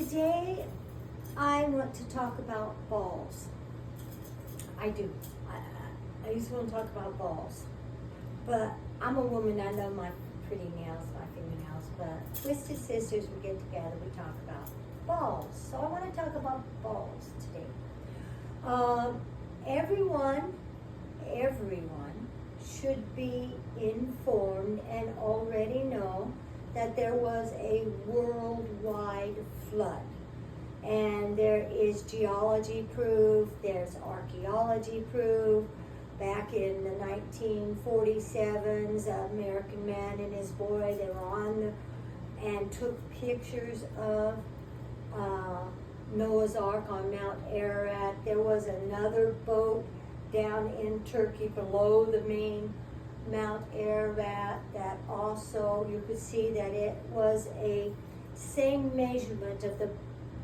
Today, I want to talk about balls. I do. I just want to talk about balls. But I'm a woman, I know my pretty nails, my fingernails, but Twisted Sisters, we get together, we talk about balls. So I want to talk about balls today. Everyone should be informed and already know that there was a worldwide flood. And there is geology proof, there's archaeology proof. Back in the 1947s, an American man and his boy, they were on and took pictures of Noah's Ark on Mount Ararat. There was another boat down in Turkey below the main Mount Ararat that also, you could see that it was a same measurement of the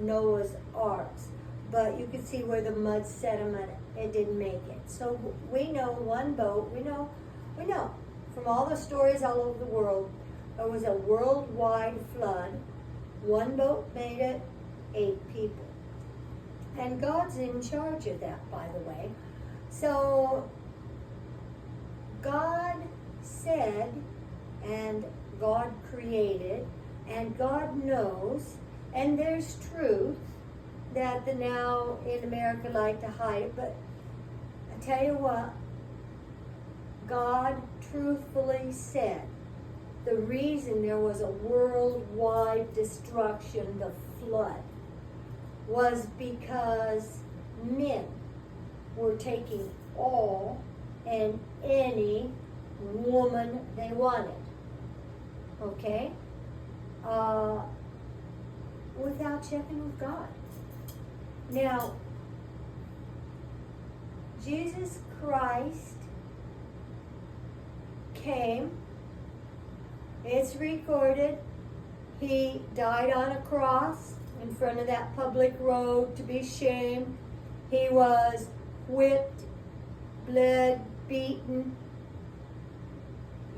Noah's Arks, but you could see where the mud sediment, it didn't make it. So we know one boat, we know from all the stories all over the world, there was a worldwide flood. One boat made it, 8 people. And God's in charge of that, by the way. So God said, and God created, and God knows, and there's truth that the now in America like to hide it, but I tell you what, God truthfully said the reason there was a worldwide destruction, the flood, was because men were taking all and any woman they wanted. Okay? Without checking with God. Now, Jesus Christ came, it's recorded, he died on a cross in front of that public road to be shamed. He was whipped, bled, beaten,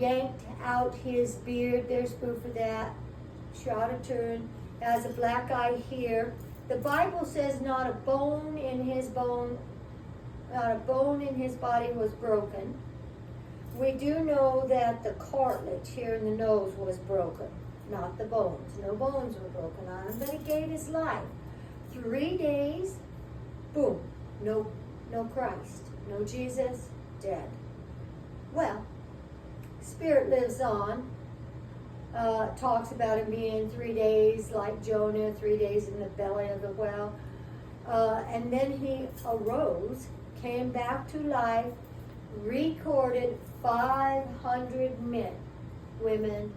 yanked out his beard, there's proof of that, shot a turn, has a black eye here. The Bible says not a bone in his body was broken. We do know that the cartilage here in the nose was broken, not the bones. No bones were broken on him, but he gave his life. 3 days, boom, no Christ, no Jesus, dead. Well, Spirit lives on. Talks about him being 3 days like Jonah, 3 days in the belly of the whale. And then he arose, came back to life, recorded 500 men, women,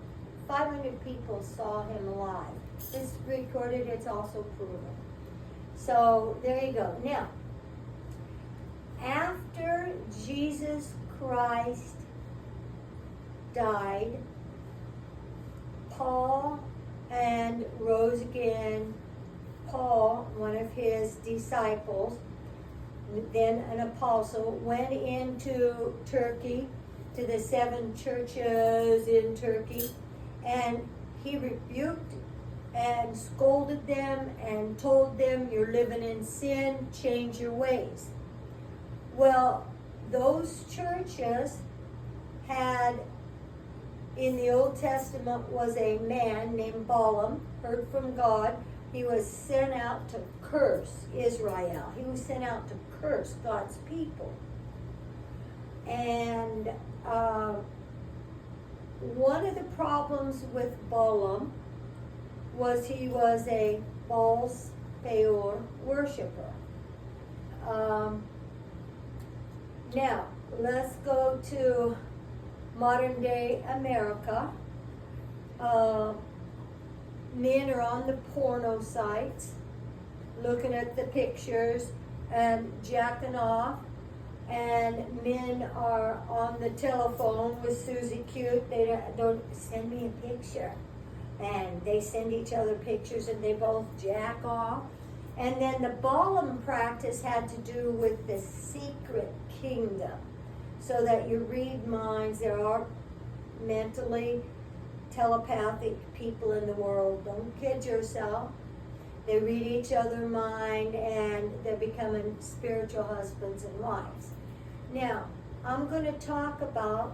500 people saw him alive. It's recorded, it's also proven. So there you go. Now, after Jesus Christ died, Paul and rose again. Paul, one of his disciples, then an apostle, went into Turkey to the 7 churches in Turkey, and he rebuked and scolded them and told them, you're living in sin, change your ways. Well, those churches had, in the Old Testament, was a man named Balaam, heard from God. He was sent out to curse Israel. He was sent out to curse God's people. And one of the problems with Balaam was he was a false Peor worshiper. Now, let's go to modern day America. Men are on the porno sites looking at the pictures and jacking off, and men are on the telephone with Susie Cute. They don't send me a picture, and they send each other pictures and they both jack off. And then the Balaam practice had to do with the secret kingdom, so that you read minds. There are mentally telepathic people in the world. Don't kid yourself. They read each other's mind, and they're becoming spiritual husbands and wives. Now, I'm going to talk about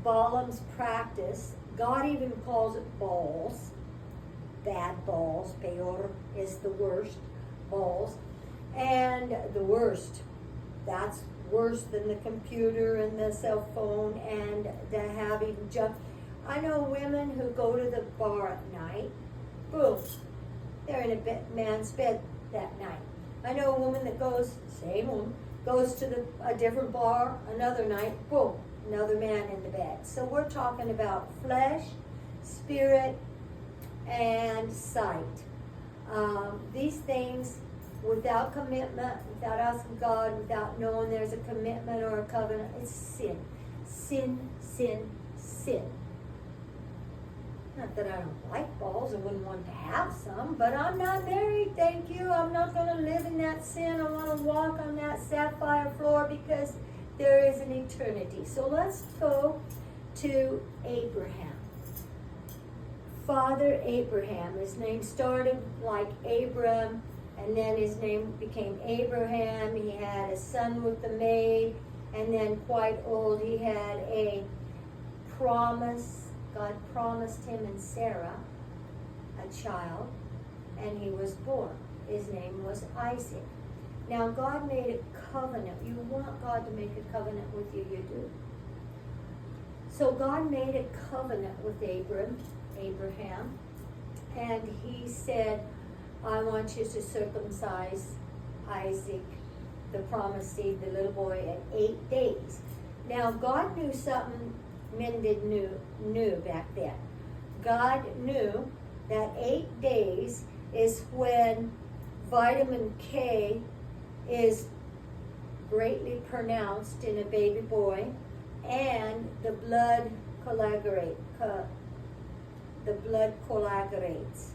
Balaam's practice. God even calls it balls, bad balls. Peor is the worst balls, and the worst. That's worse than the computer and the cell phone and the having junk. I know women who go to the bar at night. Boom, they're in a man's bed that night. I know a woman that goes, same woman, goes to a different bar another night. Boom, another man in the bed. So we're talking about flesh, spirit, and sight. These things, without commitment, without asking God, without knowing there's a commitment or a covenant, it's sin. Sin, sin, sin. Not that I don't like balls, I wouldn't want to have some, but I'm not married, thank you. I'm not going to live in that sin. I want to walk on that sapphire floor because there is an eternity. So let's go to Abraham. Father Abraham. His name started like Abram, and then his name became Abraham. He had a son with the maid, and then quite old, he had a promise. God promised him and Sarah a child, and he was born. His name was Isaac. Now, God made a covenant. You want God to make a covenant with you, you do. So God made a covenant with Abraham, and he said, I want you to circumcise Isaac, the promised seed, the little boy, at 8 days. Now, God knew something men didn't knew back then. God knew that 8 days is when vitamin K is greatly pronounced in a baby boy, and the blood coagulates.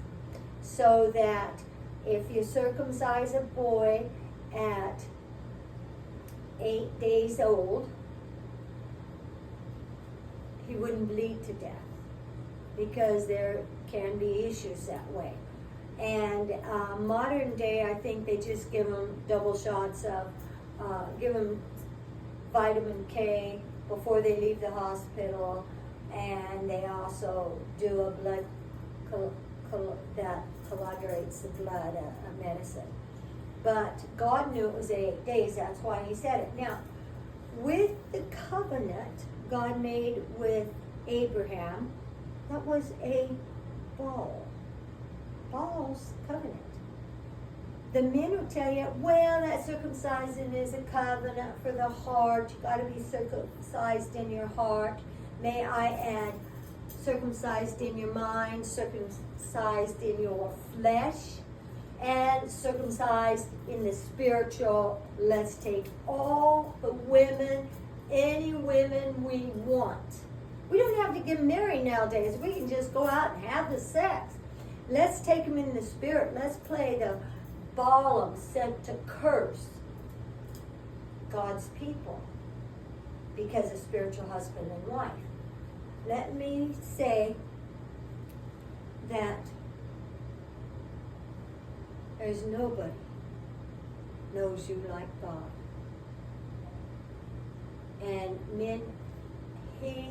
So that if you circumcise a boy at 8 days old, he wouldn't bleed to death, because there can be issues that way. And modern day, I think they just give them double shots of, give them vitamin K before they leave the hospital, and they also do a blood that coagulates the blood, a medicine. But God knew it was 8 days, that's why he said it. Now, with the covenant God made with Abraham, that was a Baal's covenant. The men will tell you, well, that circumcision is a covenant for the heart. You got to be circumcised in your heart. May I add, circumcised in your mind, circumcised in your flesh, and circumcised in the spiritual. Let's take all the women, any women we want. We don't have to get married nowadays. We can just go out and have the sex. Let's take them in the spirit. Let's play the Balaam sent to curse God's people because of spiritual husband and wife. Let me say that there's nobody knows you like God. And men, he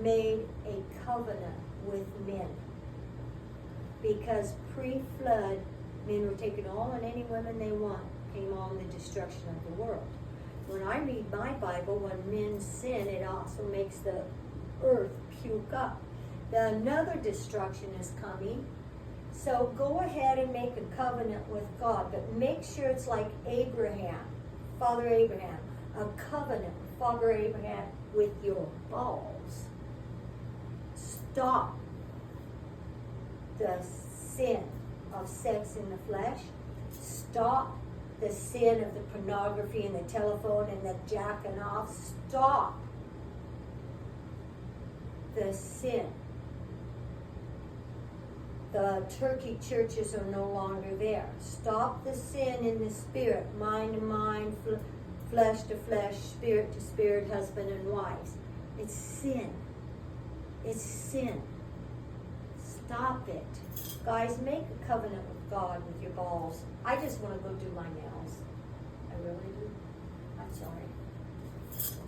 made a covenant with men. Because pre-flood, men were taking all and any women they want, came on the destruction of the world. When I read my Bible, when men sin, it also makes the earth puke up. Another destruction is coming. So go ahead and make a covenant with God, but make sure it's like Abraham, Father Abraham, a covenant with Father Abraham with your balls. Stop the sin of sex in the flesh. Stop the sin of the pornography and the telephone and the jacking off. Stop the sin. The turkey churches are no longer there. Stop the sin in the spirit, mind to mind, flesh to flesh, spirit to spirit, husband and wives. It's sin. It's sin. Stop it. Guys, make a covenant with God with your balls. I just want to go do my nails. I really do. I'm sorry.